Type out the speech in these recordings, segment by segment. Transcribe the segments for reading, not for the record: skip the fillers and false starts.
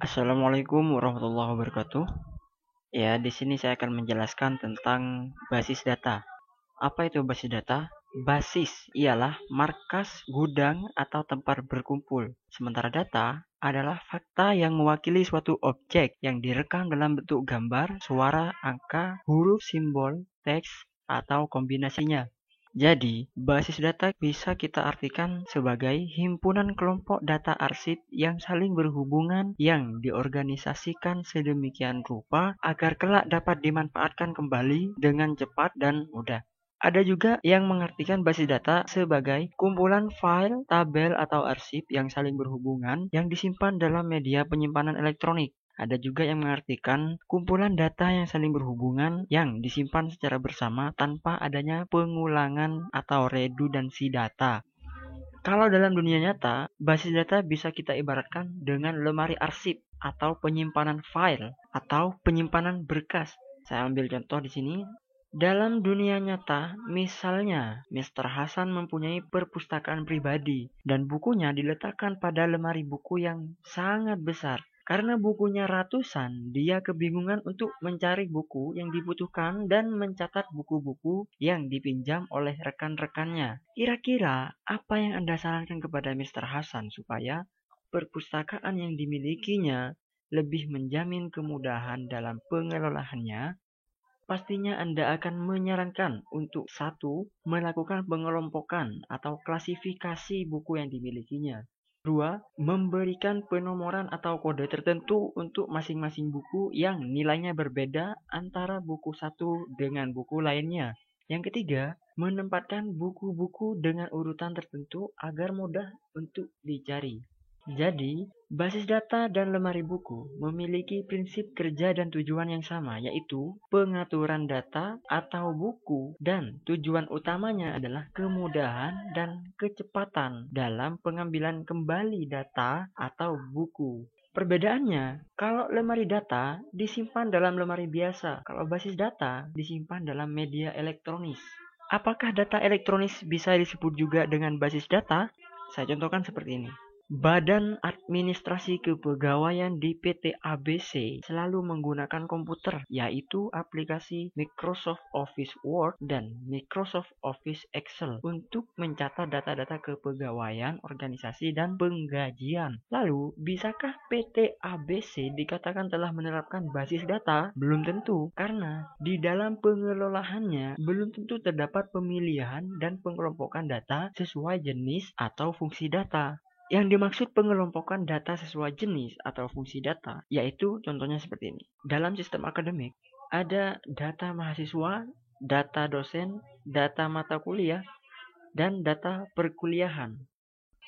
Assalamualaikum warahmatullahi wabarakatuh. Ya, di sini saya akan menjelaskan tentang basis data. Apa itu basis data? Basis ialah markas, gudang, atau tempat berkumpul. Sementara data adalah fakta yang mewakili suatu objek yang direkam dalam bentuk gambar, suara, angka, huruf, simbol, teks, atau kombinasinya. Jadi, basis data bisa kita artikan sebagai himpunan kelompok data arsip yang saling berhubungan yang diorganisasikan sedemikian rupa agar kelak dapat dimanfaatkan kembali dengan cepat dan mudah. Ada juga yang mengartikan basis data sebagai kumpulan file, tabel, atau arsip yang saling berhubungan yang disimpan dalam media penyimpanan elektronik. Ada juga yang mengartikan kumpulan data yang saling berhubungan yang disimpan secara bersama tanpa adanya pengulangan atau redundansi data. Kalau dalam dunia nyata, basis data bisa kita ibaratkan dengan lemari arsip atau penyimpanan file atau penyimpanan berkas. Saya ambil contoh di sini. Dalam dunia nyata, misalnya Mr. Hasan mempunyai perpustakaan pribadi dan bukunya diletakkan pada lemari buku yang sangat besar. Karena bukunya ratusan, dia kebingungan untuk mencari buku yang dibutuhkan dan mencatat buku-buku yang dipinjam oleh rekan-rekannya. Kira-kira apa yang Anda sarankan kepada Mr. Hasan supaya perpustakaan yang dimilikinya lebih menjamin kemudahan dalam pengelolaannya? Pastinya Anda akan menyarankan untuk satu, melakukan pengelompokan atau klasifikasi buku yang dimilikinya. Dua, memberikan penomoran atau kode tertentu untuk masing-masing buku yang nilainya berbeda antara buku satu dengan buku lainnya. Yang ketiga, menempatkan buku-buku dengan urutan tertentu agar mudah untuk dicari. Jadi, basis data dan lemari buku memiliki prinsip kerja dan tujuan yang sama, yaitu pengaturan data atau buku, dan tujuan utamanya adalah kemudahan dan kecepatan dalam pengambilan kembali data atau buku. Perbedaannya, kalau lemari data disimpan dalam lemari biasa, kalau basis data disimpan dalam media elektronis. Apakah data elektronis bisa disebut juga dengan basis data? Saya contohkan seperti ini. Badan Administrasi Kepegawaian di PT ABC selalu menggunakan komputer, yaitu aplikasi Microsoft Office Word dan Microsoft Office Excel untuk mencatat data-data kepegawaian, organisasi, dan penggajian. Lalu, bisakah PT ABC dikatakan telah menerapkan basis data? Belum tentu, karena di dalam pengelolaannya belum tentu terdapat pemilihan dan pengelompokan data sesuai jenis atau fungsi data. Yang dimaksud pengelompokan data sesuai jenis atau fungsi data, yaitu contohnya seperti ini. Dalam sistem akademik, ada data mahasiswa, data dosen, data mata kuliah, dan data perkuliahan.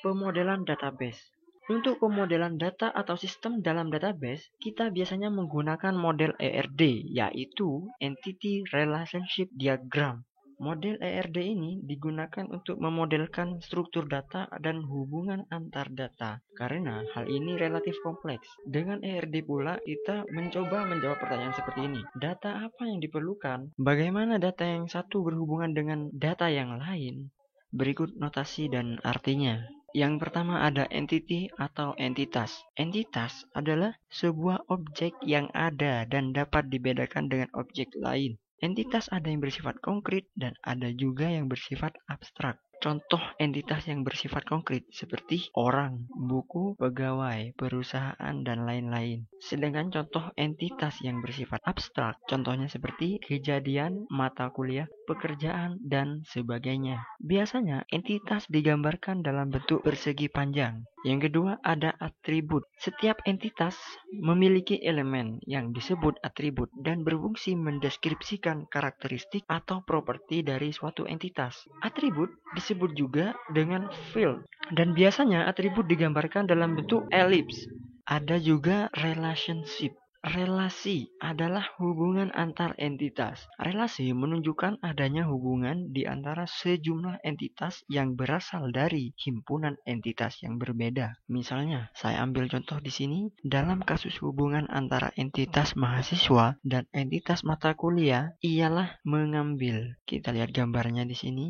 Pemodelan database. Untuk pemodelan data atau sistem dalam database, kita biasanya menggunakan model ERD, yaitu Entity Relationship Diagram. Model ERD ini digunakan untuk memodelkan struktur data dan hubungan antar data, karena hal ini relatif kompleks. Dengan ERD pula, kita mencoba menjawab pertanyaan seperti ini. Data apa yang diperlukan? Bagaimana data yang satu berhubungan dengan data yang lain? Berikut notasi dan artinya. Yang pertama ada entity atau entitas. Entitas adalah sebuah objek yang ada dan dapat dibedakan dengan objek lain. Entitas ada yang bersifat konkret dan ada juga yang bersifat abstrak. Contoh entitas yang bersifat konkret seperti orang, buku, pegawai, perusahaan, dan lain-lain. Sedangkan contoh entitas yang bersifat abstrak, contohnya seperti kejadian, mata kuliah, pekerjaan, dan sebagainya. Biasanya entitas digambarkan dalam bentuk persegi panjang. Yang kedua ada atribut. Setiap entitas memiliki elemen yang disebut atribut dan berfungsi mendeskripsikan karakteristik atau properti dari suatu entitas. Atribut disebut juga dengan field dan biasanya atribut digambarkan dalam bentuk elips. Ada juga relationship. Relasi adalah hubungan antar entitas. Relasi menunjukkan adanya hubungan di antara sejumlah entitas yang berasal dari himpunan entitas yang berbeda. Misalnya, saya ambil contoh di sini, dalam kasus hubungan antara entitas mahasiswa dan entitas mata kuliah ialah mengambil. Kita lihat gambarnya di sini.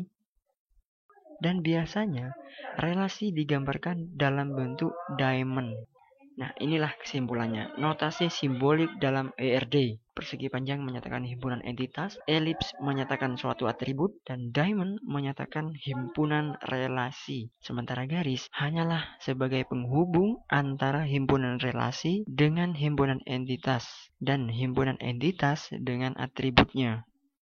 Dan biasanya relasi digambarkan dalam bentuk diamond. Nah, inilah kesimpulannya. Notasi simbolik dalam ERD. Persegi panjang menyatakan himpunan entitas, elips menyatakan suatu atribut, dan diamond menyatakan himpunan relasi. Sementara garis hanyalah sebagai penghubung antara himpunan relasi dengan himpunan entitas, dan himpunan entitas dengan atributnya.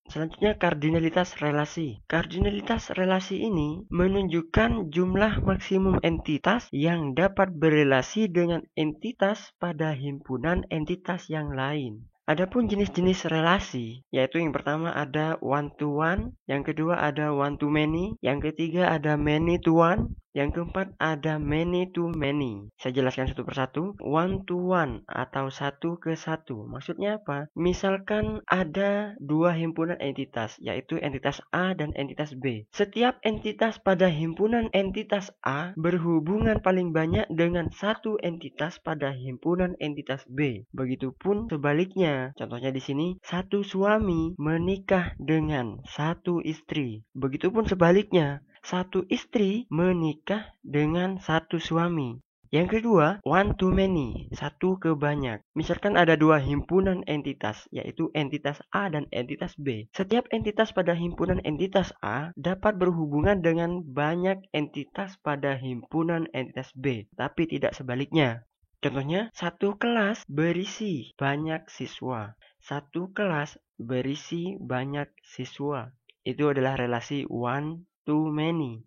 Selanjutnya, kardinalitas relasi. Kardinalitas relasi ini menunjukkan jumlah maksimum entitas yang dapat berelasi dengan entitas pada himpunan entitas yang lain. Adapun jenis-jenis relasi, yaitu yang pertama ada one to one, yang kedua ada one to many, yang ketiga ada many to one, yang keempat ada many to many. Saya jelaskan satu persatu. One to one atau satu ke satu. Maksudnya apa? Misalkan ada dua himpunan entitas, yaitu entitas A dan entitas B. Setiap entitas pada himpunan entitas A berhubungan paling banyak dengan satu entitas pada himpunan entitas B. Begitupun sebaliknya. Contohnya di sini, satu suami menikah dengan satu istri. Begitupun sebaliknya. Satu istri menikah dengan satu suami. Yang kedua, one to many, satu ke banyak. Misalkan ada dua himpunan entitas, yaitu entitas A dan entitas B. Setiap entitas pada himpunan entitas A dapat berhubungan dengan banyak entitas pada himpunan entitas B, tapi tidak sebaliknya. Contohnya, satu kelas berisi banyak siswa. Satu kelas berisi banyak siswa. Itu adalah relasi one to many.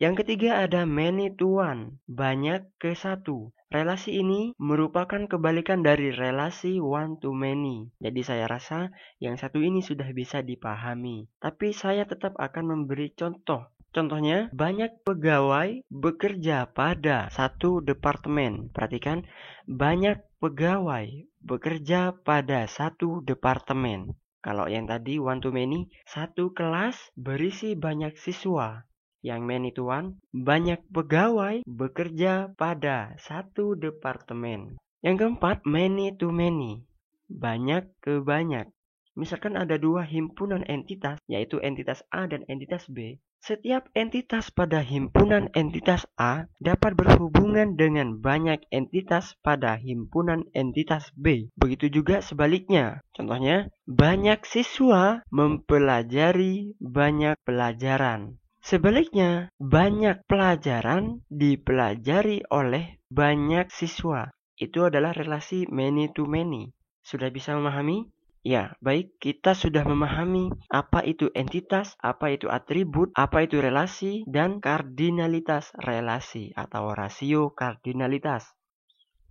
Yang ketiga ada many to one, banyak ke satu. Relasi ini merupakan kebalikan dari relasi one to many. Jadi saya rasa yang satu ini sudah bisa dipahami. Tapi saya tetap akan memberi contoh. Contohnya, banyak pegawai bekerja pada satu departemen. Perhatikan, banyak pegawai bekerja pada satu departemen. Kalau yang tadi one to many, satu kelas berisi banyak siswa. Yang many to one, banyak pegawai bekerja pada satu departemen. Yang keempat, many to many, banyak ke banyak. Misalkan ada dua himpunan entitas, yaitu entitas A dan entitas B. Setiap entitas pada himpunan entitas A dapat berhubungan dengan banyak entitas pada himpunan entitas B. Begitu juga sebaliknya. Contohnya, banyak siswa mempelajari banyak pelajaran. Sebaliknya, banyak pelajaran dipelajari oleh banyak siswa. Itu adalah relasi many to many. Sudah bisa memahami? Ya, baik, kita sudah memahami apa itu entitas, apa itu atribut, apa itu relasi, dan kardinalitas relasi atau rasio kardinalitas.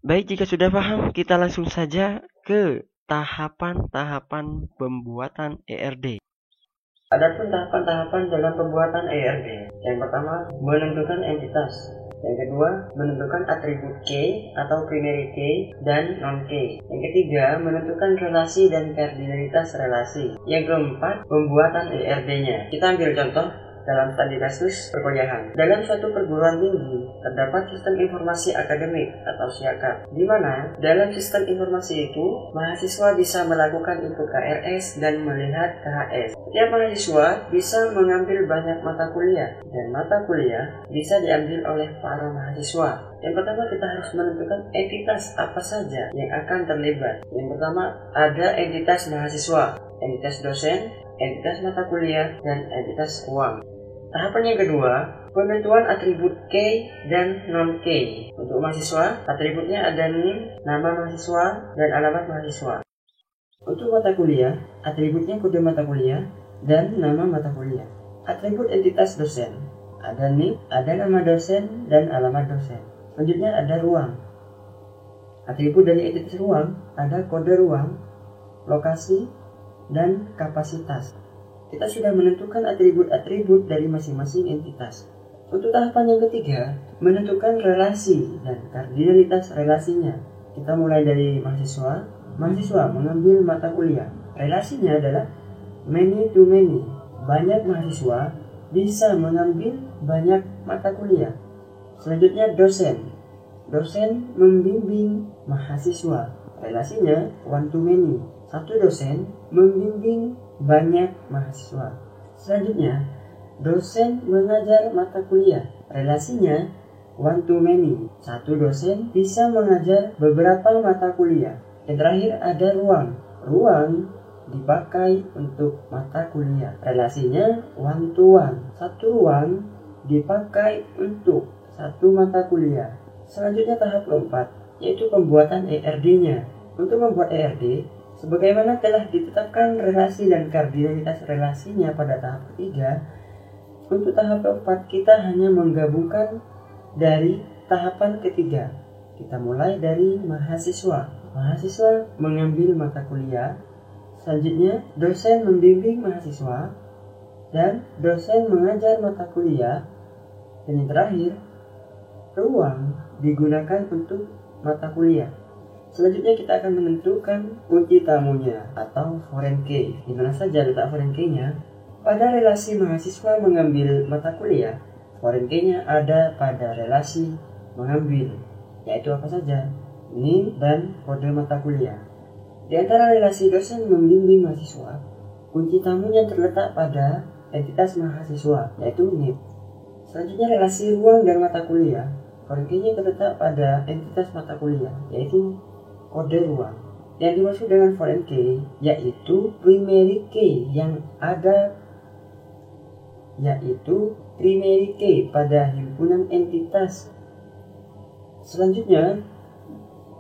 Baik, jika sudah paham, kita langsung saja ke tahapan-tahapan pembuatan ERD. Adapun tahapan-tahapan dalam pembuatan ERD. Yang pertama, menentukan entitas. Yang kedua, menentukan atribut K atau primary K dan non-K. Yang ketiga, menentukan relasi dan kardinalitas relasi. Yang keempat, pembuatan ERD-nya. Kita ambil contoh dalam studi kasus perkuliahan. Dalam suatu perguruan tinggi, terdapat sistem informasi akademik atau SIAKA, di mana dalam sistem informasi itu, mahasiswa bisa melakukan input KRS dan melihat KHS. Setiap mahasiswa bisa mengambil banyak mata kuliah, dan mata kuliah bisa diambil oleh para mahasiswa. Yang pertama, kita harus menentukan entitas apa saja yang akan terlibat. Yang pertama, ada entitas mahasiswa, entitas dosen, entitas mata kuliah, dan entitas uang. Tahapan yang kedua, penentuan atribut K dan non-K. Untuk mahasiswa, atributnya ada NIM, nama mahasiswa, dan alamat mahasiswa. Untuk mata kuliah, atributnya kode mata kuliah dan nama mata kuliah. Atribut entitas dosen, ada NIM, ada nama dosen, dan alamat dosen. Selanjutnya ada ruang. Atribut dari entitas ruang ada kode ruang, lokasi, dan kapasitas. Kita sudah menentukan atribut-atribut dari masing-masing entitas. Untuk tahapan yang ketiga, menentukan relasi dan kardinalitas relasinya. Kita mulai dari mahasiswa. Mahasiswa mengambil mata kuliah. Relasinya adalah many to many. Banyak mahasiswa bisa mengambil banyak mata kuliah. Selanjutnya dosen. Dosen membimbing mahasiswa. Relasinya one to many. Satu dosen membimbing banyak mahasiswa. Selanjutnya, dosen mengajar mata kuliah. Relasinya one to many. Satu dosen bisa mengajar beberapa mata kuliah. Yang terakhir ada ruang. Ruang dipakai untuk mata kuliah. Relasinya one to one. Satu ruang dipakai untuk satu mata kuliah. Selanjutnya tahap keempat, yaitu pembuatan ERD-nya. Untuk membuat ERD, sebagaimana telah ditetapkan relasi dan kardinalitas relasinya pada tahap ketiga, untuk tahap keempat kita hanya menggabungkan dari tahapan ketiga. Kita mulai dari mahasiswa. Mahasiswa mengambil mata kuliah. Selanjutnya, dosen membimbing mahasiswa dan dosen mengajar mata kuliah. Dan yang terakhir, ruang digunakan untuk mata kuliah. Selanjutnya kita akan menentukan kunci tamunya atau foreign key. Di mana saja letak foreign key-nya? Pada relasi mahasiswa mengambil mata kuliah, foreign key-nya ada pada relasi mengambil, yaitu apa saja? NIM dan kode mata kuliah. Di antara relasi dosen membimbing mahasiswa, kunci tamunya terletak pada entitas mahasiswa, yaitu NIM. Selanjutnya relasi ruang dan mata kuliah, foreign key-nya terletak pada entitas mata kuliah, yaitu kode ruang. Yang dimaksud dengan foreign key yaitu primary key yang ada, yaitu primary key pada himpunan entitas. Selanjutnya,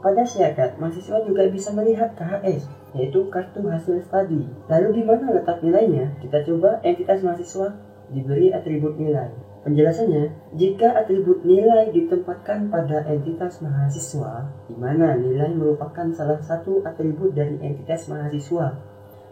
pada syarat mahasiswa juga bisa melihat KHS, yaitu kartu hasil studi. Lalu di mana letak nilainya? Kita coba entitas mahasiswa diberi atribut nilai. Penjelasannya, jika atribut nilai ditempatkan pada entitas mahasiswa, di mana nilai merupakan salah satu atribut dari entitas mahasiswa,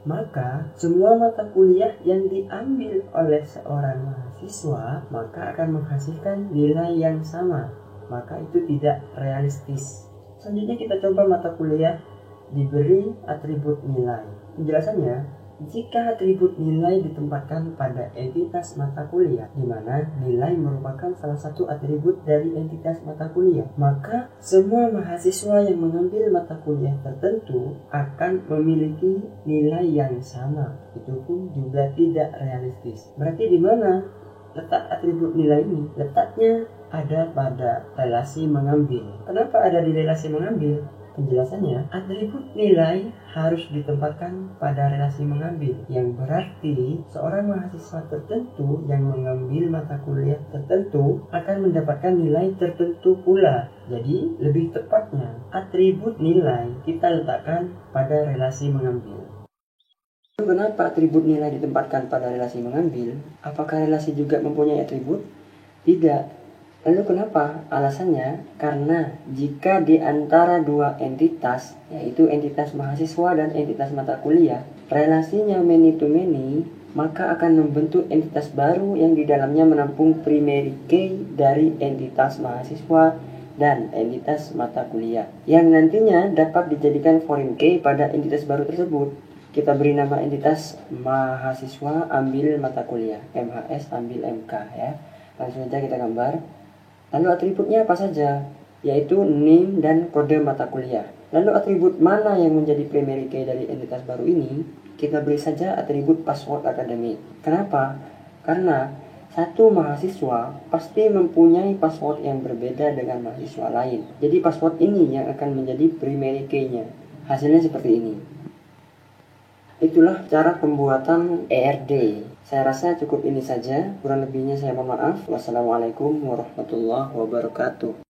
maka semua mata kuliah yang diambil oleh seorang mahasiswa maka akan menghasilkan nilai yang sama. Maka itu tidak realistis. Selanjutnya kita coba mata kuliah diberi atribut nilai. Penjelasannya, jika atribut nilai ditempatkan pada entitas mata kuliah, di mana nilai merupakan salah satu atribut dari entitas mata kuliah, maka semua mahasiswa yang mengambil mata kuliah tertentu akan memiliki nilai yang sama. Itu pun juga tidak realistis. Berarti di mana letak atribut nilai ini? Letaknya ada pada relasi mengambil. Kenapa ada di relasi mengambil? Penjelasannya, atribut nilai harus ditempatkan pada relasi mengambil, yang berarti seorang mahasiswa tertentu yang mengambil mata kuliah tertentu akan mendapatkan nilai tertentu pula. Jadi, lebih tepatnya, atribut nilai kita letakkan pada relasi mengambil. Kenapa atribut nilai ditempatkan pada relasi mengambil? Apakah relasi juga mempunyai atribut? Tidak. Lalu kenapa? Alasannya, karena jika di antara dua entitas, yaitu entitas mahasiswa dan entitas mata kuliah, relasinya many to many, maka akan membentuk entitas baru yang di dalamnya menampung primary key dari entitas mahasiswa dan entitas mata kuliah, yang nantinya dapat dijadikan foreign key pada entitas baru tersebut. Kita beri nama entitas mahasiswa ambil mata kuliah, MHS ambil MK ya. Langsung saja kita gambar. Lalu atributnya apa saja? Yaitu NIM dan kode mata kuliah. Lalu atribut mana yang menjadi primary key dari entitas baru ini? Kita beri saja atribut password akademik. Kenapa? Karena satu mahasiswa pasti mempunyai password yang berbeda dengan mahasiswa lain. Jadi password ini yang akan menjadi primary key-nya. Hasilnya seperti ini. Itulah cara pembuatan ERD. Saya rasa cukup ini saja, kurang lebihnya saya mohon maaf. Wassalamualaikum warahmatullahi wabarakatuh.